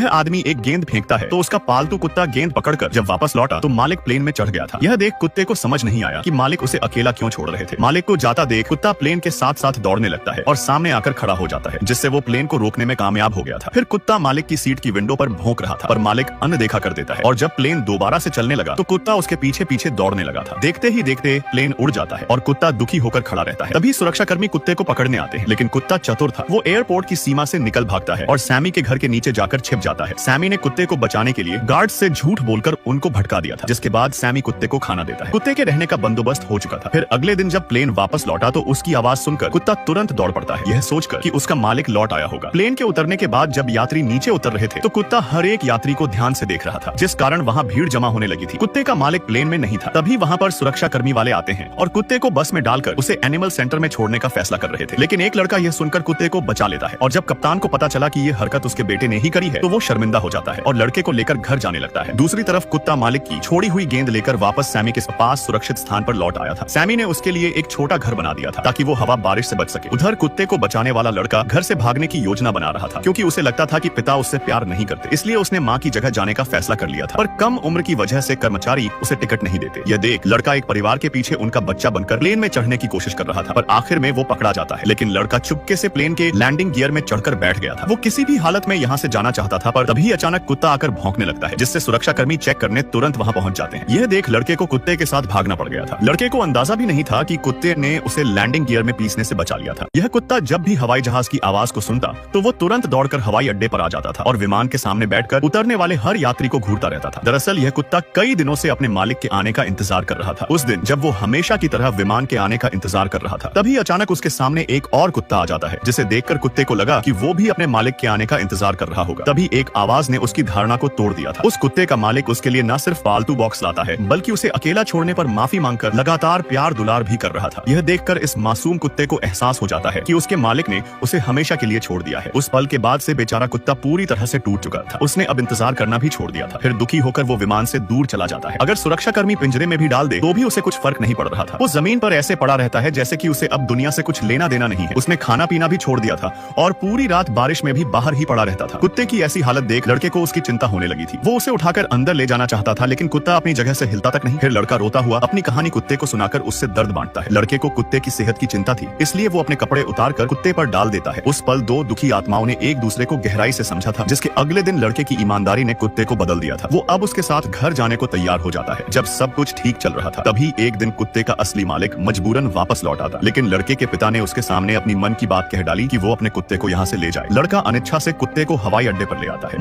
यह आदमी एक गेंद फेंकता है तो उसका पालतू कुत्ता गेंद पकड़कर जब वापस लौटा तो मालिक प्लेन में चढ़ गया था। यह देख कुत्ते को समझ नहीं आया कि मालिक उसे अकेला क्यों छोड़ रहे थे। मालिक को जाता देख कुत्ता प्लेन के साथ साथ दौड़ने लगता है और सामने आकर खड़ा हो जाता है, जिससे वो प्लेन को रोकने में कामयाब हो गया था। फिर कुत्ता मालिक की सीट की विंडो पर भौंक रहा था, पर मालिक अनदेखा कर देता है और जब प्लेन दोबारा से चलने लगा तो कुत्ता उसके पीछे पीछे दौड़ने लगा था। देखते ही देखते प्लेन उड़ जाता है और कुत्ता दुखी होकर खड़ा रहता है। तभी सुरक्षाकर्मी कुत्ते को पकड़ने आते हैं, लेकिन कुत्ता चतुर था। वो एयरपोर्ट की सीमा से निकल भागता है और सैमी के घर के नीचे जाकर छिप जाता है। सैमी ने कुत्ते को बचाने के लिए गार्ड से झूठ बोलकर उनको भटका दिया था, जिसके बाद सैमी कुत्ते को खाना देता है। कुत्ते के रहने का बंदोबस्त हो चुका था। फिर अगले दिन जब प्लेन वापस लौटा तो उसकी आवाज सुनकर कुत्ता तुरंत दौड़ पड़ता है, यह सोचकर कि उसका मालिक लौट आया होगा। प्लेन के उतरने के बाद जब यात्री नीचे उतर रहे थे तो कुत्ता हर एक यात्री को ध्यान से देख रहा था, जिस कारण वहाँ भीड़ जमा होने लगी थी। कुत्ते का मालिक प्लेन में नहीं था। तभी वहाँ पर सुरक्षा कर्मी वाले आते हैं और कुत्ते को बस में डालकर उसे एनिमल सेंटर में छोड़ने का फैसला कर रहे थे, लेकिन एक लड़का यह सुनकर कुत्ते को बचा लेता है और जब कप्तान को पता चला कि ये हरकत उसके बेटे ने ही करी है तो वो शर्मिंदा हो जाता है और लड़के को लेकर घर जाने लगता है। दूसरी तरफ कुत्ता मालिक की छोड़ी हुई गेंद लेकर वापस सैमी के पास सुरक्षित स्थान पर लौट आया था। सैमी ने उसके लिए एक छोटा घर बना दिया था ताकि वो हवा बारिश से बच सके। उधर कुत्ते को बचाने वाला लड़का घर से भागने की योजना बना रहा था, क्योंकि उसे लगता था कि पिता उससे प्यार नहीं करते, इसलिए उसने माँ की जगह जाने का फैसला कर लिया था। पर कम उम्र की वजह से कर्मचारी उसे टिकट नहीं देते। यह देख लड़का एक परिवार के पीछे उनका बच्चा बनकर प्लेन में चढ़ने की कोशिश कर रहा था, पर आखिर में वो पकड़ा जाता है। लेकिन लड़का चुपके से प्लेन के लैंडिंग गियर में चढ़कर बैठ गया था। वो किसी भी हालत में यहाँ से जाना चाहता था, पर तभी अचानक कुत्ता आकर भौंकने लगता है, जिससे सुरक्षाकर्मी चेक करने तुरंत वहाँ पहुंच जाते हैं। यह देख लड़के को कुत्ते के साथ भागना पड़ गया था। लड़के को अंदाजा भी नहीं था कि कुत्ते ने उसे लैंडिंग गियर में पीसने से बचा लिया था। यह कुत्ता जब भी हवाई जहाज की आवाज को सुनता तो वो तुरंत दौड़कर हवाई अड्डे पर आ जाता था और विमान के सामने बैठकर उतरने वाले हर यात्री को घूरता रहता था। दरअसल यह कुत्ता कई दिनों से अपने मालिक के आने का इंतजार कर रहा था। उस दिन जब वो हमेशा की तरह विमान के आने का इंतजार कर रहा था, तभी अचानक उसके सामने एक और कुत्ता आ जाता है, जिसे देखकर कुत्ते को लगा कि वो भी अपने मालिक के आने का इंतजार कर रहा होगा। तभी एक आवाज ने उसकी धारणा को तोड़ दिया था। उस कुत्ते का मालिक उसके लिए न सिर्फ पालतू बॉक्स लाता है, बल्कि उसे अकेला छोड़ने पर माफी मांगकर लगातार प्यार दुलार भी कर रहा था। यह देखकर इस मासूम कुत्ते को एहसास हो जाता है कि उसके मालिक ने उसे हमेशा के लिए छोड़ दिया है। उस पल के बाद से बेचारा कुत्ता पूरी तरह से टूट चुका था। उसने अब इंतजार करना भी छोड़ दिया था। फिर दुखी होकर वो विमान से दूर चला जाता है। अगर सुरक्षाकर्मी पिंजरे में भी डाल दे तो भी उसे कुछ फर्क नहीं पड़ रहा था। वो जमीन पर ऐसे पड़ा रहता है जैसे कि उसे अब दुनिया से कुछ लेना देना नहीं है। उसने खाना पीना भी छोड़ दिया था और पूरी रात बारिश में भी बाहर ही पड़ा रहता था। कुत्ते की ऐसी हालत देख लड़के को उसकी चिंता होने लगी थी। वो उसे उठाकर अंदर ले जाना चाहता था, लेकिन कुत्ता अपनी जगह से हिलता तक नहीं। फिर लड़का रोता हुआ अपनी कहानी कुत्ते को सुनाकर उससे दर्द बांटता है। लड़के को कुत्ते की सेहत की चिंता थी, इसलिए वो अपने कपड़े उतारकर कुत्ते पर डाल देता है। उस पल दो दुखी आत्माओं ने एक दूसरे को गहराई से समझा था, जिसके अगले दिन लड़के की ईमानदारी ने कुत्ते को बदल दिया था। वो अब उसके साथ घर जाने को तैयार हो जाता है। जब सब कुछ ठीक चल रहा था, तभी एक दिन कुत्ते का असली मालिक मजबूरन वापस लौट आता, लेकिन लड़के के पिता ने उसके सामने अपनी मन की बात कह डाली कि वो अपने कुत्ते को यहाँ से ले जाए। लड़का अनिच्छा से कुत्ते को हवाई अड्डे पर ले आता है।